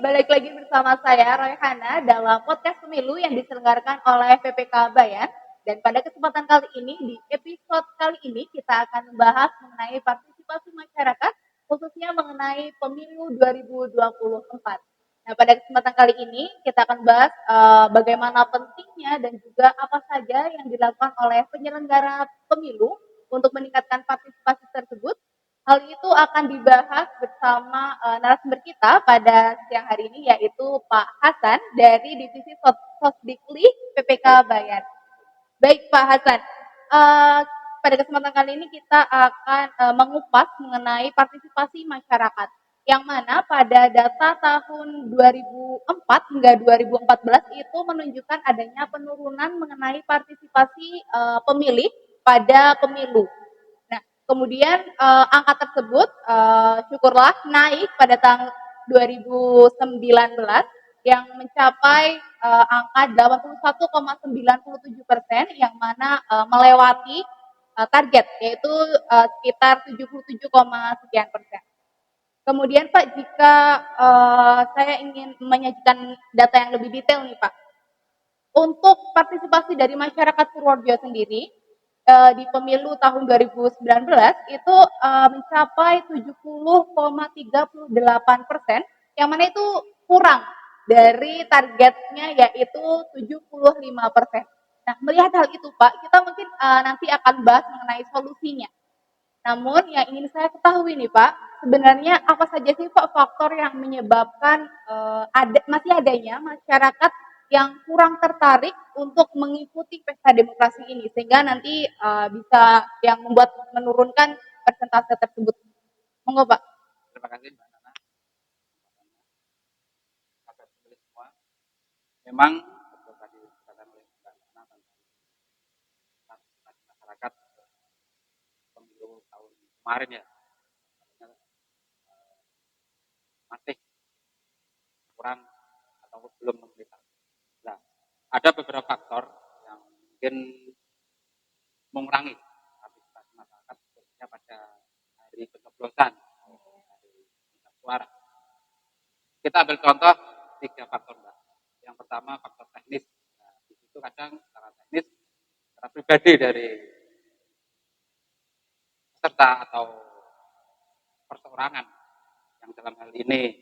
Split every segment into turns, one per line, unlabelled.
balik lagi bersama saya Royhana dalam podcast pemilu yang diselenggarakan oleh PPK Bayan. Dan pada kesempatan kali ini, di episode kali ini kita akan membahas mengenai partisipasi masyarakat, khususnya mengenai pemilu 2024. Nah, pada kesempatan kali ini kita akan bahas bagaimana pentingnya dan juga apa saja yang dilakukan oleh penyelenggara pemilu untuk meningkatkan partisipasi tersebut. Hal itu akan dibahas bersama narasumber kita pada siang hari ini, yaitu Pak Hasan dari Divisi Sosdikli PPK Bayan. Baik Pak Hasan, pada kesempatan kali ini kita akan mengupas mengenai partisipasi masyarakat, yang mana pada data tahun 2004 hingga 2014 itu menunjukkan adanya penurunan mengenai partisipasi pemilih pada pemilu. Kemudian angka tersebut syukurlah naik pada tahun 2019 yang mencapai angka 81,97%, yang mana melewati target, yaitu sekitar 77, sekian persen. Kemudian Pak, jika saya ingin menyajikan data yang lebih detail nih Pak, untuk partisipasi dari masyarakat Purworejo sendiri di pemilu tahun 2019 itu mencapai 70,38%, yang mana itu kurang dari targetnya yaitu 75%. Nah, melihat hal itu Pak, kita mungkin nanti akan bahas mengenai solusinya. Namun yang ingin saya ketahui nih Pak, sebenarnya apa saja sih Pak faktor yang menyebabkan masih adanya masyarakat yang kurang tertarik untuk mengikuti pesta demokrasi ini, sehingga nanti bisa yang membuat menurunkan persentase tersebut. Monggo Pak.
Terima kasih Mbak Nana. Kabar pemilih semua. Memang betul tadi dikatakan oleh Mbak Nana tentang partisipasi masyarakat pemilu tahun kemarin ya, masih kurang atau belum memenuhi target. Nah, ada beberapa faktor yang mungkin mengurangi partisipasi masyarakat, khususnya pada hari pencoblosan hari suara. Kita ambil contoh 3 faktor Mbak. Yang pertama faktor teknis. Nah, di situ kadang secara teknis, secara pribadi dari peserta atau perseorangan yang dalam hal ini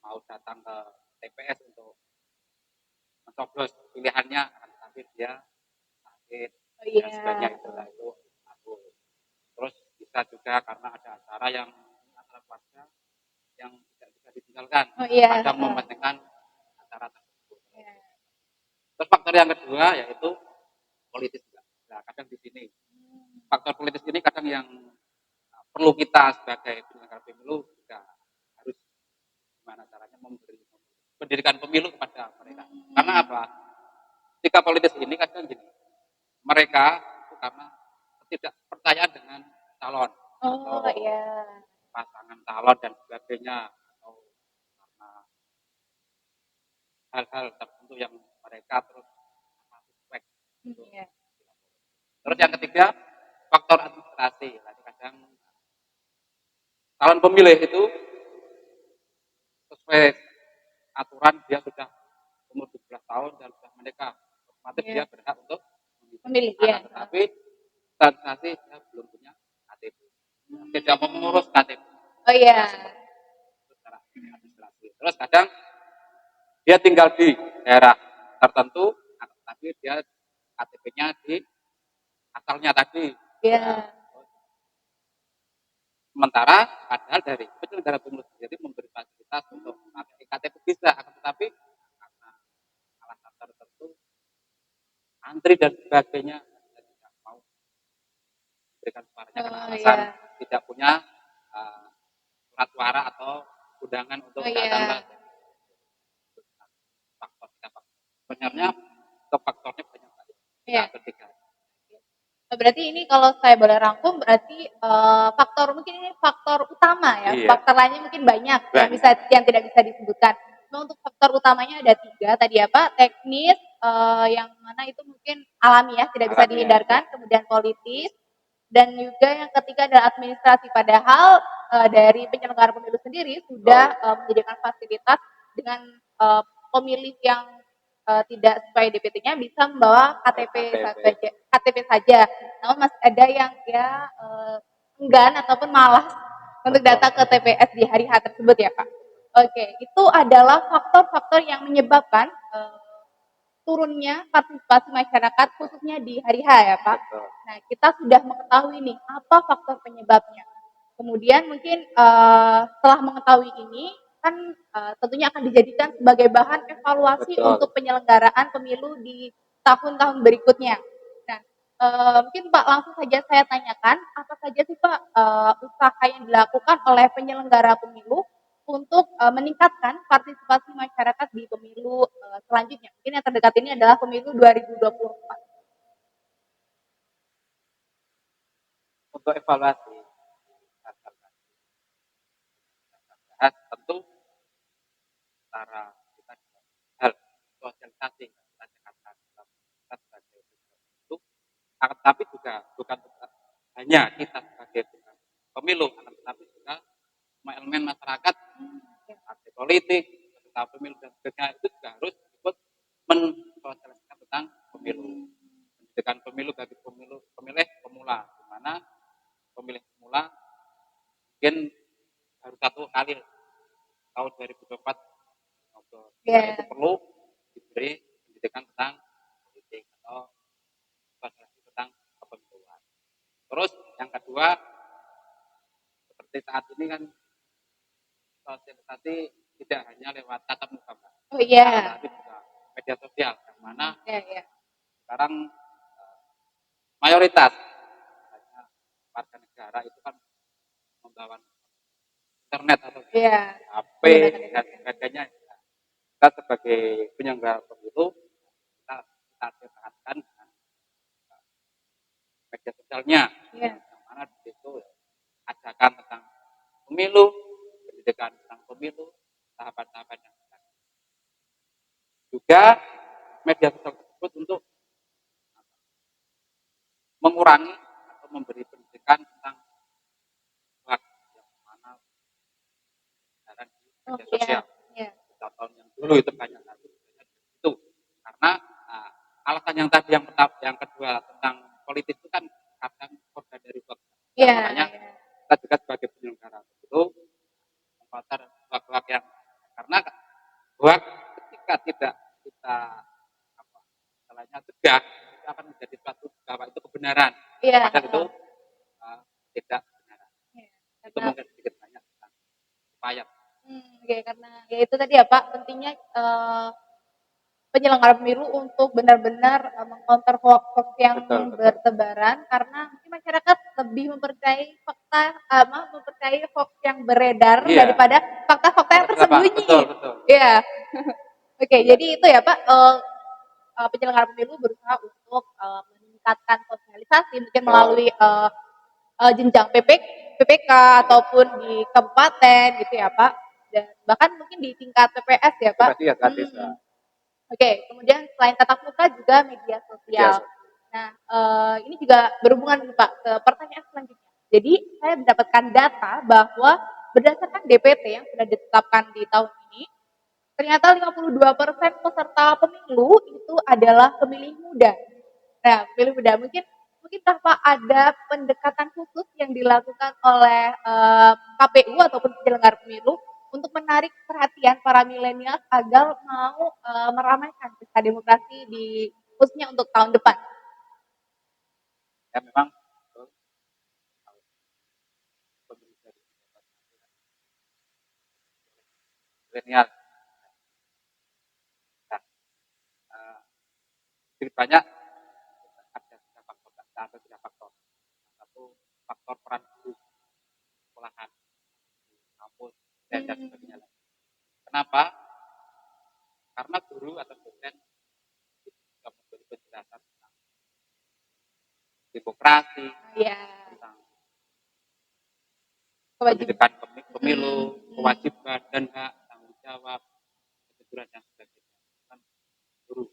mau datang ke TPS untuk mencoblos pilihannya, akan tetapi dia sakit dan sebagainya, itu aku. Terus bisa juga karena ada acara yang acara keluarga yang tidak bisa ditinggalkan, kadang mementingkan acara tersebut. Terus faktor yang kedua yaitu politis. Nah, kadang di sini faktor politis ini kadang yang perlu kita sebagai penyelenggara pemilu juga harus gimana caranya mendirikan pemilu kepada mereka. Karena apa? Ketika politis ini kadang gini, mereka itu karena ketidakpercayaan dengan calon atau pasangan calon dan sebagainya, atau karena hal-hal tertentu yang mereka terus suspek. Terus yang ketiga faktor administrasi. Nah, kadang calon pemilih itu sesuai aturan dia sudah umur 17 tahun dan sudah menikah, otomatis dia berhak untuk memilih. Tetapi administrasi dia belum punya KTP, tidak mau mengurus KTP. Secara administrasi. Terus kadang dia tinggal di daerah tertentu, tapi dia KTP-nya di asalnya tadi. Sementara padahal dari penyelenggara pemilu sendiri memberi fasilitas untuk memakai KTP bisa, tetapi karena alasan tertentu antri dan sebagainya tidak mau memberikan suaranya karena alasan tidak punya surat suara atau undangan untuk datang ke faktor. Sebenarnya faktornya banyak sekali. Ketiga.
Berarti ini kalau saya boleh rangkum, berarti faktor mungkin ini faktor utama ya. Faktor lainnya mungkin banyak yang tidak bisa disebutkan. Nah, untuk faktor utamanya ada 3 tadi ya Pak, teknis yang mana itu mungkin alami ya, tidak bisa dihindarkan, kemudian politis, dan juga yang ketiga adalah administrasi. Padahal dari penyelenggara pemilu sendiri sudah menyediakan fasilitas dengan pemilih yang tidak sesuai DPT-nya bisa membawa KTP saja. Namun masih ada yang ya enggan ataupun malas untuk datang ke TPS di hari H tersebut ya Pak. Oke, itu adalah faktor-faktor yang menyebabkan turunnya partisipasi masyarakat khususnya di hari H ya Pak.
Betul.
Nah, kita sudah mengetahui nih apa faktor penyebabnya. Kemudian mungkin setelah mengetahui ini kan tentunya akan dijadikan sebagai bahan evaluasi
Betul.
untuk penyelenggaraan pemilu di tahun-tahun berikutnya. Nah, mungkin Pak langsung saja saya tanyakan apa saja sih Pak usaha yang dilakukan oleh penyelenggara pemilu untuk meningkatkan partisipasi masyarakat di pemilu selanjutnya. Mungkin yang terdekat ini adalah pemilu 2024.
Untuk evaluasi bahas tentu cara kita hal sosialisasi kita cekatkan kita sebagai itu akan tetapi juga bukan hanya kita sebagai pemilu akan tetapi juga semua elemen masyarakat partai politik peserta pemilu dan sebagainya itu juga harus ikut mensosialisasikan tentang pemilu pendidikan pemilu bagi pemilih pemula di mana pemilih pemula mungkin baru satu kali tahun 2024 itu perlu diberi pendidikan tentang politik atau sosialisasi tentang kepemiluan. Terus yang kedua seperti saat ini kan sosialisasi tidak hanya lewat tatap muka,
Oh iya.
tapi juga media sosial yang mana
Iya.
sekarang mayoritas warga negara itu kan membawa internet atau HP dan sebagainya. Kita sebagai penyelenggara pemilu kita tekankan dengan media sosialnya yang mana di situ ajakan tentang pemilu, pendidikan tentang pemilu, tahapan-tahapan yang juga media sosial tersebut untuk mengurangi atau memberi pendidikan tentang hak yang mana di media sosial. Tahun yang dulu itu banyak itu karena alasan yang tadi yang kedua tentang politik itu kan kadang korban dari hoax. Makanya kita juga sebagai penyelenggara itu mengkotor hoax yang karena hoax ketika tidak kita salahnya cegah itu akan menjadi suatu bahwa itu kebenaran. Padahal itu tidak kebenaran. Itu mungkin sedikit banyak tentang upaya.
Karena ya itu tadi ya Pak pentingnya penyelenggara pemilu untuk benar-benar mengcounter hoax yang bertebaran karena mungkin masyarakat lebih mempercayai mempercayai hoax yang beredar daripada fakta-fakta yang tersembunyi.
Betul.
Iya. Oke, jadi itu ya Pak penyelenggara pemilu berusaha untuk meningkatkan sosialisasi mungkin melalui jenjang PPK ataupun di kabupaten gitu ya Pak dan bahkan mungkin di tingkat TPS ya Pak. Oke, kemudian selain tatap muka juga media sosial. Nah, ini juga berhubungan nih Pak ke pertanyaan selanjutnya. Jadi saya mendapatkan data bahwa berdasarkan DPT yang sudah ditetapkan di tahun ini, ternyata 52% peserta pemilu itu adalah pemilih muda. Nah, pemilih muda mungkinkah Pak ada pendekatan khusus yang dilakukan oleh KPU ataupun penyelenggara pemilu untuk menarik perhatian para milenial agar mau meramaikan pesta demokrasi di khususnya untuk tahun depan?
Ya memang milenial. Sedikit banyak ada tiga faktor. Satu faktor peran guru sekolahan, kampus, dan sebagainya. Kenapa? Karena guru atau dosen itu juga memberi penjelasan tentang demokrasi, tentang pendidikan pemilu, kewajiban dan hak, tanggung jawab, kejujuran dan sebagainya. Kan guru.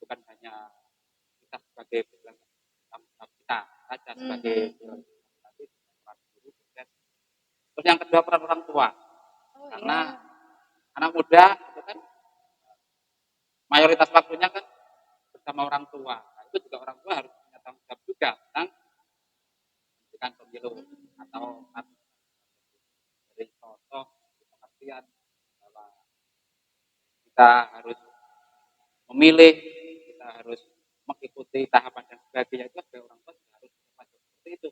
Bukan hanya kita sebagai penyelenggara kita saja sebagai tapi peran guru dosen. Terus yang kedua peran orang tua. Karena Anak muda itu kan mayoritas waktunya kan bersama orang tua. Nah, itu juga orang tua harus punya tanggung jawab juga tentang pendidikan pemilu atau dari contoh pengertian bahwa kita harus memilih, kita harus mengikuti tahapan dan sebagainya itu sebagai orang tua juga harus seperti itu.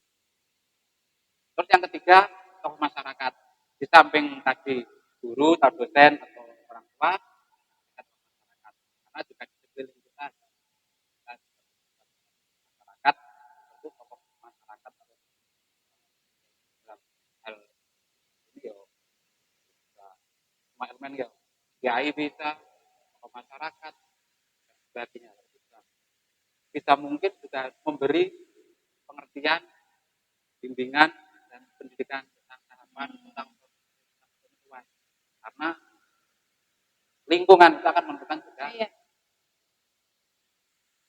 Terus yang ketiga, tokoh masyarakat. Di samping tadi guru, atau dosen atau orang tua, tokoh masyarakat. Karena juga di sekeliling kita ada masyarakat, itu tokoh masyarakat atau dalam hal ini ya, semua elemen ya, kiai bisa, tokoh masyarakat dan sebagainya. Bisa mungkin juga memberi pengertian, bimbingan dan pendidikan tentang tahapan tentang pengetahuan. Karena lingkungan itu akan menentukan juga.
Iya.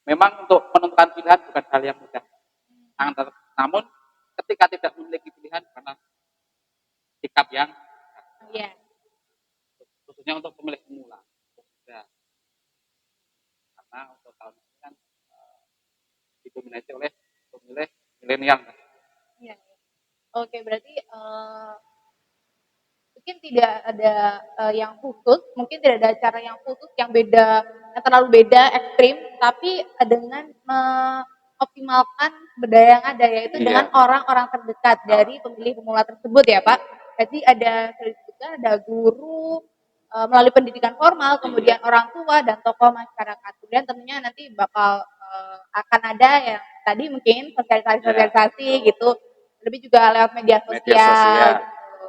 Memang untuk menentukan pilihan bukan hal yang mudah. Namun ketika tidak memiliki pilihan karena sikap yang
Iya.
khususnya untuk pemilih pemula. Karena untuk tahun ini kan didominasi oleh pemilih milenial.
Iya. Oke, berarti mungkin tidak ada yang khusus, mungkin tidak ada cara yang khusus yang beda, yang terlalu beda ekstrim, tapi dengan mengoptimalkan budaya yang ada, yaitu dengan orang-orang terdekat dari pemilih pemula tersebut ya Pak. Jadi ada juga ada guru melalui pendidikan formal, kemudian orang tua dan tokoh masyarakat. Kemudian tentunya nanti bakal akan ada yang tadi mungkin sosialisasi gitu, lebih juga lewat media sosial. Gitu.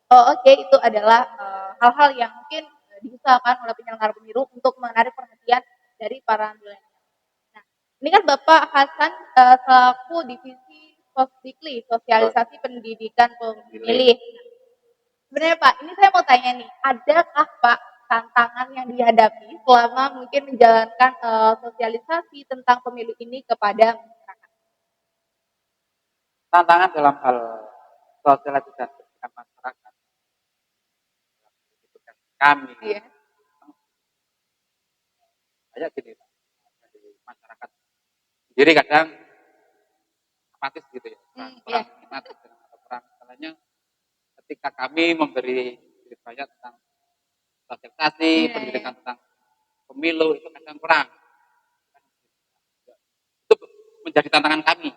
Oh oke, itu adalah hal-hal yang mungkin diusahakan oleh penyelenggara pemilu untuk menarik perhatian dari para milenial. Nah, ini kan Bapak Hasan selaku divisi Sosdikli, sosialisasi pendidikan pemilih. Nah, sebenarnya Pak, ini saya mau tanya nih, adakah Pak tantangan yang dihadapi selama mungkin menjalankan sosialisasi tentang pemilu ini kepada masyarakat?
Tantangan dalam hal sosialisasi pendidikan masyarakat kami.
Iya.
Kayak gini, dari masyarakat sendiri kadang apatis gitu ya, kurang minat atau kurang salahnya ketika kami memberi banyak tentang sosialisasi pendidikan tentang pemilu itu kadang kurang. Itu menjadi tantangan kami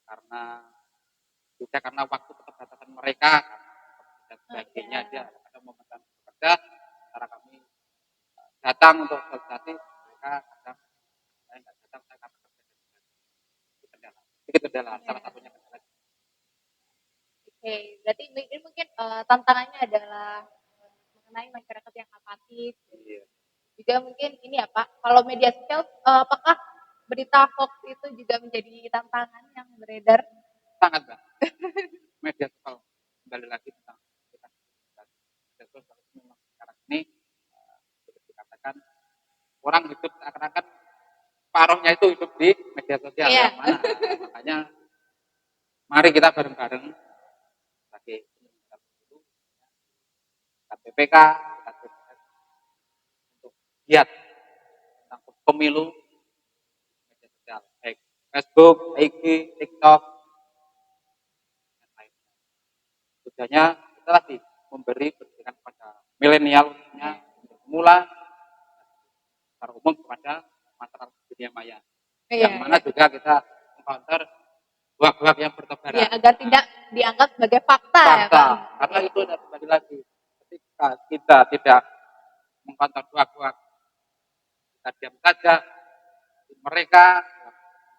karena juga karena waktu keterbatasan mereka dan sebagainya dia ada momen bekerja cara kami datang untuk sosialisasi mereka kadang saya nggak datang saya karena kerja itu kendala salah satunya kendala.
Oke, berarti ini mungkin tantangannya adalah mengenai masyarakat yang apatis.
Iya.
Juga mungkin ini ya Pak, kalau media sosial apakah berita hoax itu juga menjadi tantangan yang beredar?
Sangat Mbak. Media sosial kembali lagi tentang media sosial memang sekarang ini dikatakan orang hidup seakan-akan paruhnya itu hidup di media sosial. Yang mana makanya mari kita bareng-bareng sebagai KPPK, untuk giat tentang pemilu media sosial, baik Facebook, IG, TikTok, dan lainnya. Tujuannya kita lagi memberi pendidikan kepada milenial, pemula, secara umum kepada masyarakat dunia maya. Yang mana juga kita encounter buah-buah yang bertebaran.
Ya, agar tidak dianggap sebagai fakta. Ya, Pak?
Karena itu kembali lagi ketika kita tidak mengkontor buah-buah, kita diam saja, mereka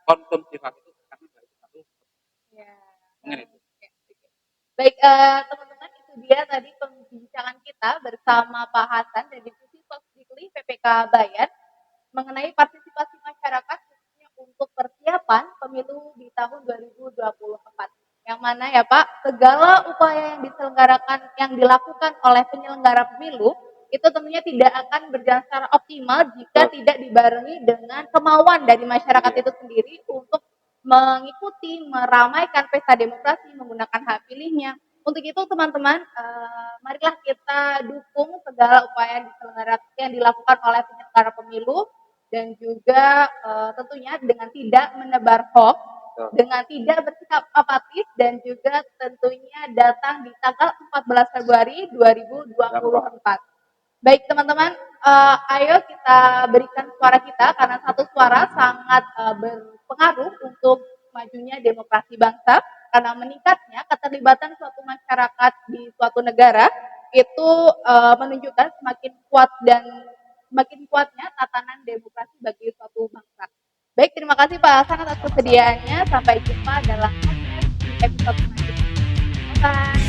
konsumsi waktu itu karena dari satu.
Baik teman-teman, itu dia tadi pembicaraan kita bersama Pak Hasan dari Divisi Sosdikli PPK Bayan mengenai partisipasi masyarakat khususnya untuk persiapan pemilu di tahun 2024. Yang mana ya Pak, segala upaya yang diselenggarakan, yang dilakukan oleh penyelenggara pemilu itu tentunya tidak akan berjalan secara optimal jika tidak dibarengi dengan kemauan dari masyarakat itu sendiri untuk mengikuti, meramaikan pesta demokrasi, menggunakan hak pilihnya, Untuk itu teman-teman, marilah kita dukung segala upaya yang dilakukan oleh penyelenggara pemilu dan juga tentunya dengan tidak menebar hoax, dengan tidak bersikap apatis dan juga tentunya datang di tanggal 14 Februari 2024. Baik teman-teman, ayo kita berikan suara kita karena satu suara sangat berpengaruh untuk majunya demokrasi bangsa karena meningkatnya keterlibatan suatu masyarakat di suatu negara itu menunjukkan semakin kuat dan semakin kuatnya tatanan demokrasi bagi suatu bangsa. Baik, terima kasih Pak Hasan atas kesediaannya. Sampai jumpa dalam podcast di episode selanjutnya. Bye.